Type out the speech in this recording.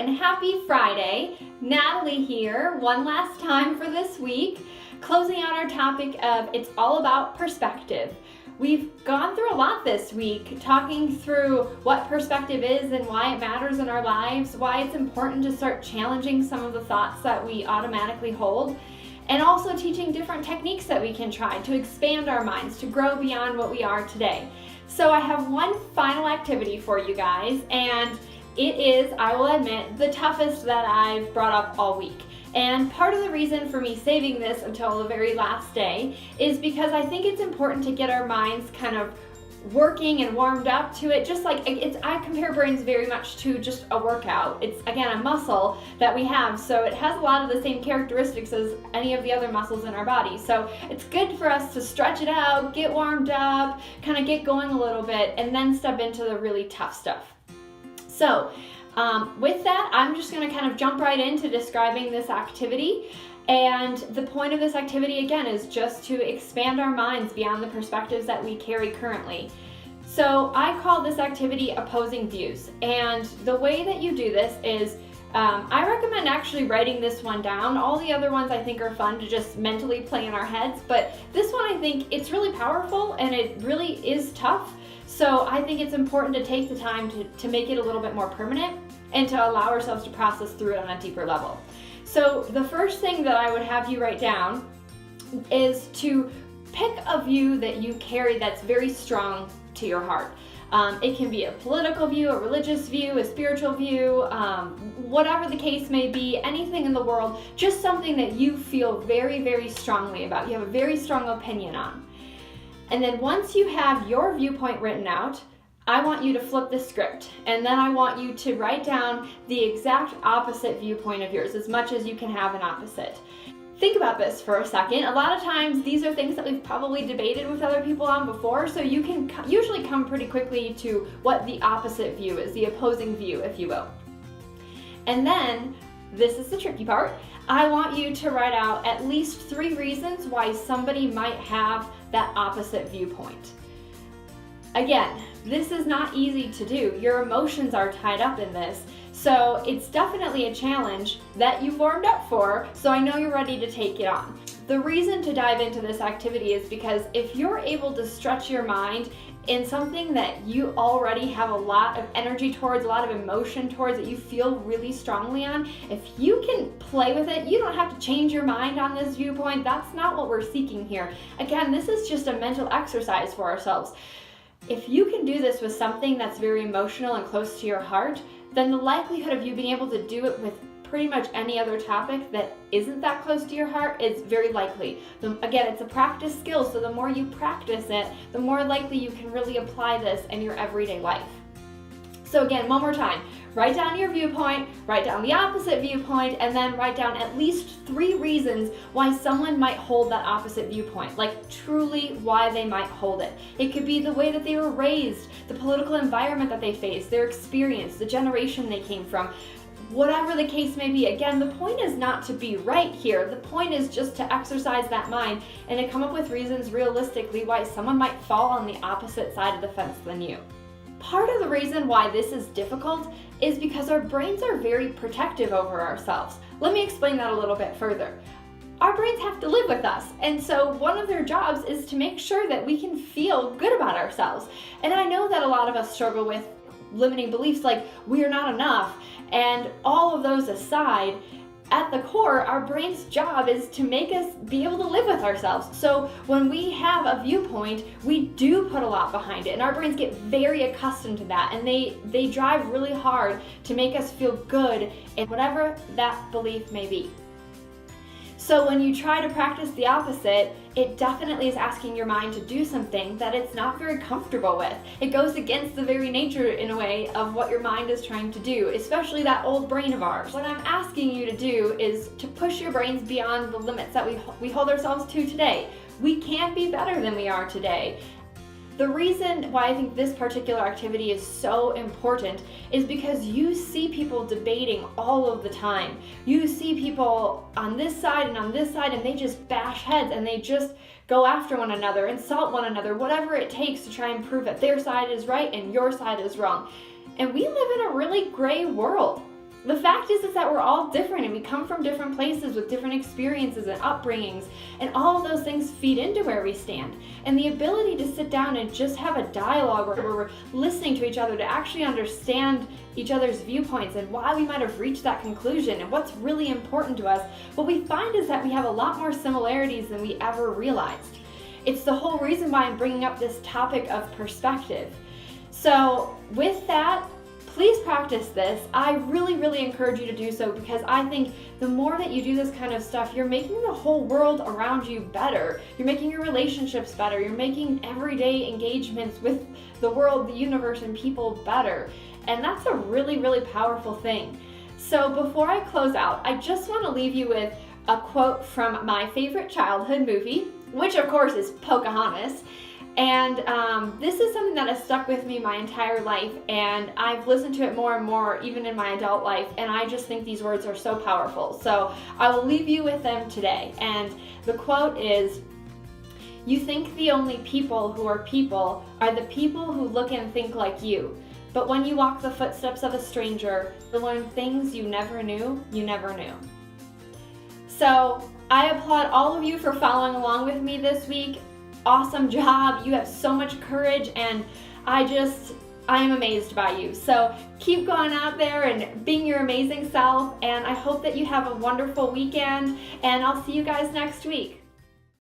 and happy Friday. Natalie here, one last time for this week, closing out our topic of It's All About Perspective. We've gone through a lot this week, talking through what perspective is and why it matters in our lives, why it's important to start challenging some of the thoughts that we automatically hold, and also teaching different techniques that we can try to expand our minds, to grow beyond what we are today. So I have one final activity for you guys, and it is, I will admit, the toughest that I've brought up all week. And part of the reason for me saving this until the very last day is because I think it's important to get our minds kind of working and warmed up to it. Just like I compare brains very much to just a workout. It's, again, a muscle that we have, so it has a lot of the same characteristics as any of the other muscles in our body. So it's good for us to stretch it out, get warmed up, kind of get going a little bit, and then step into the really tough stuff. So with that, I'm just going to kind of jump right into describing this activity. And the point of this activity, again, is just to expand our minds beyond the perspectives that we carry currently. So I call this activity opposing views. And the way that you do this is, I recommend actually writing this one down. All the other ones I think are fun to just mentally play in our heads, but this one I think it's really powerful and it really is tough. So I think it's important to take the time to make it a little bit more permanent and to allow ourselves to process through it on a deeper level. So the first thing that I would have you write down is to pick a view that you carry that's very strong to your heart. It can be a political view, a religious view, a spiritual view, whatever the case may be, anything in the world, just something that you feel very, very strongly about, you have a very strong opinion on. And then once you have your viewpoint written out, I want you to flip the script, and then I want you to write down the exact opposite viewpoint of yours, as much as you can have an opposite. Think about this for a second. A lot of times these are things that we've probably debated with other people on before, so you can usually come pretty quickly to what the opposite view is, the opposing view, if you will. And then, this is the tricky part, I want you to write out at least 3 reasons why somebody might have that opposite viewpoint. Again, this is not easy to do. Your emotions are tied up in this, so it's definitely a challenge that you've warmed up for, so I know you're ready to take it on. The reason to dive into this activity is because if you're able to stretch your mind in something that you already have a lot of energy towards, a lot of emotion towards, that you feel really strongly on, if you can play with it, you don't have to change your mind on this viewpoint. That's not what we're seeking here. Again, this is just a mental exercise for ourselves. If you can do this with something that's very emotional and close to your heart, then the likelihood of you being able to do it with pretty much any other topic that isn't that close to your heart is very likely. Again, it's a practice skill, so the more you practice it, the more likely you can really apply this in your everyday life. So again, one more time, write down your viewpoint, write down the opposite viewpoint, and then write down at least 3 reasons why someone might hold that opposite viewpoint, like truly why they might hold it. It could be the way that they were raised, the political environment that they faced, their experience, the generation they came from, whatever the case may be. Again, the point is not to be right here. The point is just to exercise that mind and to come up with reasons realistically why someone might fall on the opposite side of the fence than you. Part of the reason why this is difficult is because our brains are very protective over ourselves. Let me explain that a little bit further. Our brains have to live with us, and so one of their jobs is to make sure that we can feel good about ourselves. And I know that a lot of us struggle with limiting beliefs like we are not enough, and all of those aside, at the core, our brain's job is to make us be able to live with ourselves. So when we have a viewpoint, we do put a lot behind it, and our brains get very accustomed to that, and they drive really hard to make us feel good in whatever that belief may be. So when you try to practice the opposite, it definitely is asking your mind to do something that it's not very comfortable with. It goes against the very nature, in a way, of what your mind is trying to do, especially that old brain of ours. What I'm asking you to do is to push your brains beyond the limits that we hold ourselves to today. We can be better than we are today. The reason why I think this particular activity is so important is because you see people debating all of the time. You see people on this side and on this side, and they just bash heads and they just go after one another, insult one another, whatever it takes to try and prove that their side is right and your side is wrong. And we live in a really gray world. the fact is that we're all different and we come from different places with different experiences and upbringings, and all of those things feed into where we stand. And the ability to sit down and just have a dialogue where we're listening to each other to actually understand each other's viewpoints and why we might have reached that conclusion and what's really important to us, what we find is that we have a lot more similarities than we ever realized. It's the whole reason why I'm bringing up this topic of perspective. So with that, please practice this. I really, really encourage you to do so, because I think the more that you do this kind of stuff, you're making the whole world around you better. You're making your relationships better. You're making everyday engagements with the world, the universe, and people better. And that's a really, really powerful thing. So before I close out, I just want to leave you with a quote from my favorite childhood movie, which of course is Pocahontas. And this is something that has stuck with me my entire life, and I've listened to it more and more even in my adult life, and I just think these words are so powerful. So I will leave you with them today. And the quote is, "You think the only people who are people are the people who look and think like you. But when you walk the footsteps of a stranger, you learn things you never knew you never knew." So I applaud all of you for following along with me this week. Awesome job. You have so much courage, and I am amazed by you. So keep going out there and being your amazing self, and I hope that you have a wonderful weekend, and I'll see you guys next week.